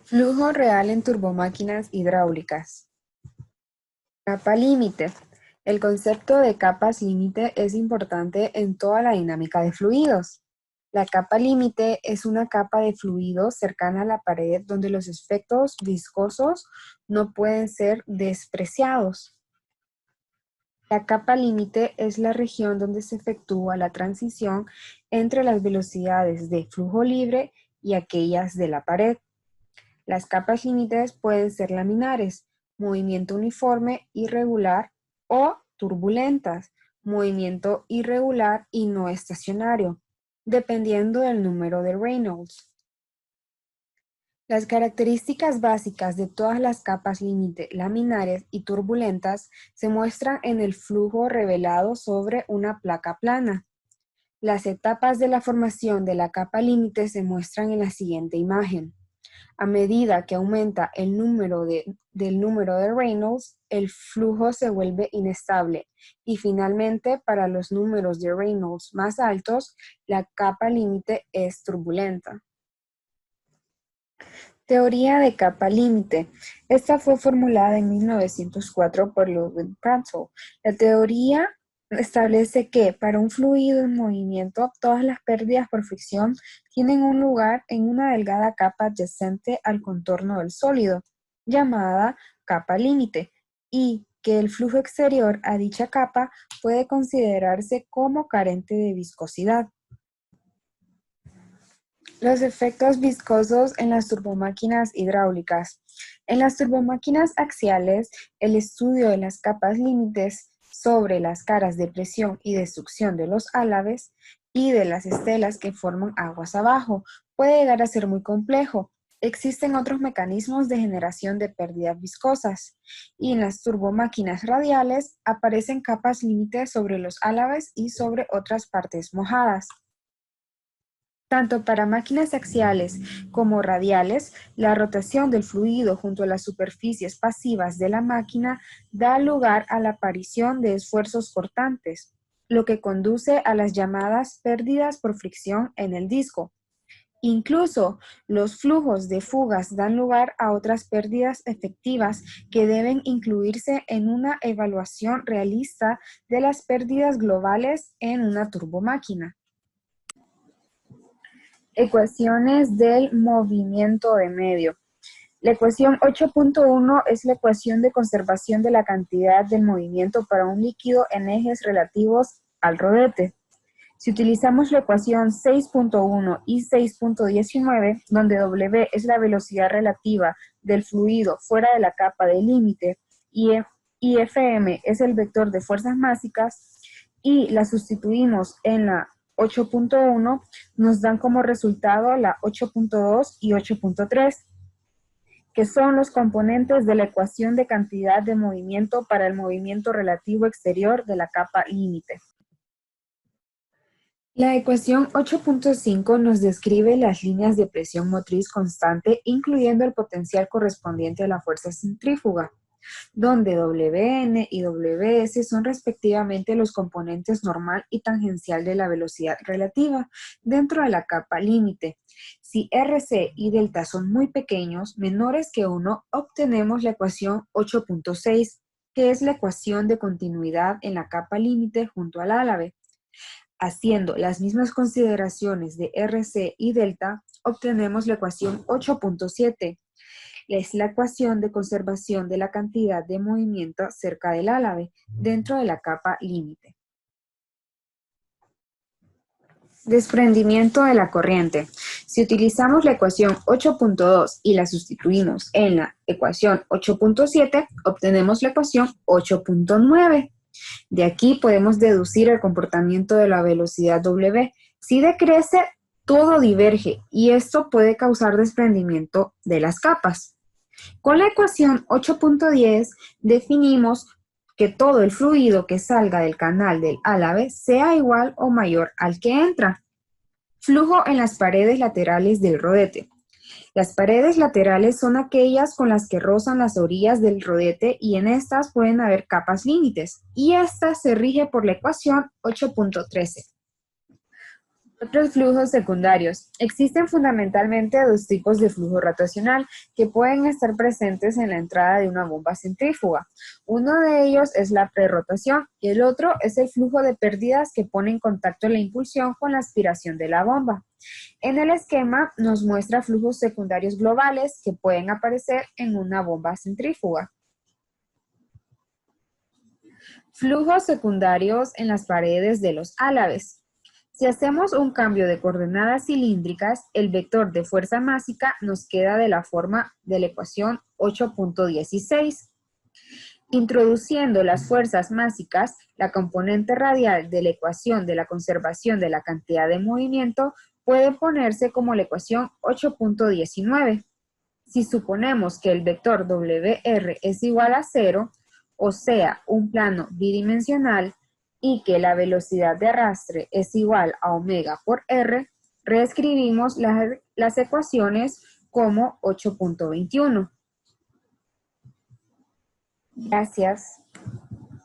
Flujo real en turbomáquinas hidráulicas. Capa límite. El concepto de capas límite es importante en toda la dinámica de fluidos. La capa límite es una capa de fluidos cercana a la pared donde los efectos viscosos no pueden ser despreciados. La capa límite es la región donde se efectúa la transición entre las velocidades de flujo libre y aquellas de la pared. Las capas límites pueden ser laminares, movimiento uniforme, irregular, o turbulentas, movimiento irregular y no estacionario, dependiendo del número de Reynolds. Las características básicas de todas las capas límite laminares y turbulentas se muestran en el flujo revelado sobre una placa plana. Las etapas de la formación de la capa límite se muestran en la siguiente imagen. A medida que aumenta el número de Reynolds, el flujo se vuelve inestable y finalmente para los números de Reynolds más altos, la capa límite es turbulenta. Teoría de capa límite. Esta fue formulada en 1904 por Ludwig Prandtl. La teoría establece que para un fluido en movimiento, todas las pérdidas por fricción tienen un lugar en una delgada capa adyacente al contorno del sólido, llamada capa límite, y que el flujo exterior a dicha capa puede considerarse como carente de viscosidad. Los efectos viscosos en las turbomáquinas hidráulicas. En las turbomáquinas axiales, el estudio de las capas límites sobre las caras de presión y de succión de los álabes y de las estelas que forman aguas abajo puede llegar a ser muy complejo. Existen otros mecanismos de generación de pérdidas viscosas, y en las turbomáquinas radiales aparecen capas límites sobre los álabes y sobre otras partes mojadas. Tanto para máquinas axiales como radiales, la rotación del fluido junto a las superficies pasivas de la máquina da lugar a la aparición de esfuerzos cortantes, lo que conduce a las llamadas pérdidas por fricción en el disco. Incluso los flujos de fugas dan lugar a otras pérdidas efectivas que deben incluirse en una evaluación realista de las pérdidas globales en una turbomáquina. Ecuaciones del movimiento de medio. La ecuación 8.1 es la ecuación de conservación de la cantidad del movimiento para un líquido en ejes relativos al rodete. Si utilizamos la ecuación 6.1 y 6.19, donde W es la velocidad relativa del fluido fuera de la capa de límite y Fm es el vector de fuerzas másimas, y la sustituimos en la 8.1, nos dan como resultado la 8.2 y 8.3, que son los componentes de la ecuación de cantidad de movimiento para el movimiento relativo exterior de la capa límite. La ecuación 8.5 nos describe las líneas de presión motriz constante, incluyendo el potencial correspondiente a la fuerza centrífuga, donde Wn y Ws son respectivamente los componentes normal y tangencial de la velocidad relativa dentro de la capa límite. Si Rc y delta son muy pequeños, menores que 1, obtenemos la ecuación 8.6, que es la ecuación de continuidad en la capa límite junto al álave. Haciendo las mismas consideraciones de Rc y delta, obtenemos la ecuación 8.7. Es la ecuación de conservación de la cantidad de movimiento cerca del álave, dentro de la capa límite. Desprendimiento de la corriente. Si utilizamos la ecuación 8.2 y la sustituimos en la ecuación 8.7, obtenemos la ecuación 8.9. De aquí podemos deducir el comportamiento de la velocidad W. Si decrece, todo diverge y esto puede causar desprendimiento de las capas. Con la ecuación 8.10 definimos que todo el fluido que salga del canal del álave sea igual o mayor al que entra. Flujo en las paredes laterales del rodete. Las paredes laterales son aquellas con las que rozan las orillas del rodete y en estas pueden haber capas límites, y esta se rige por la ecuación 8.13. Otros flujos secundarios. Existen fundamentalmente dos tipos de flujo rotacional que pueden estar presentes en la entrada de una bomba centrífuga. Uno de ellos es la prerrotación y el otro es el flujo de pérdidas que pone en contacto la impulsión con la aspiración de la bomba. En el esquema nos muestra flujos secundarios globales que pueden aparecer en una bomba centrífuga. Flujos secundarios en las paredes de los álabes. Si hacemos un cambio de coordenadas cilíndricas, el vector de fuerza másica nos queda de la forma de la ecuación 8.16. Introduciendo las fuerzas másicas, la componente radial de la ecuación de la conservación de la cantidad de movimiento puede ponerse como la ecuación 8.19. Si suponemos que el vector WR es igual a 0, o sea, un plano bidimensional, y que la velocidad de arrastre es igual a omega por R, reescribimos las ecuaciones como 8.21. Gracias.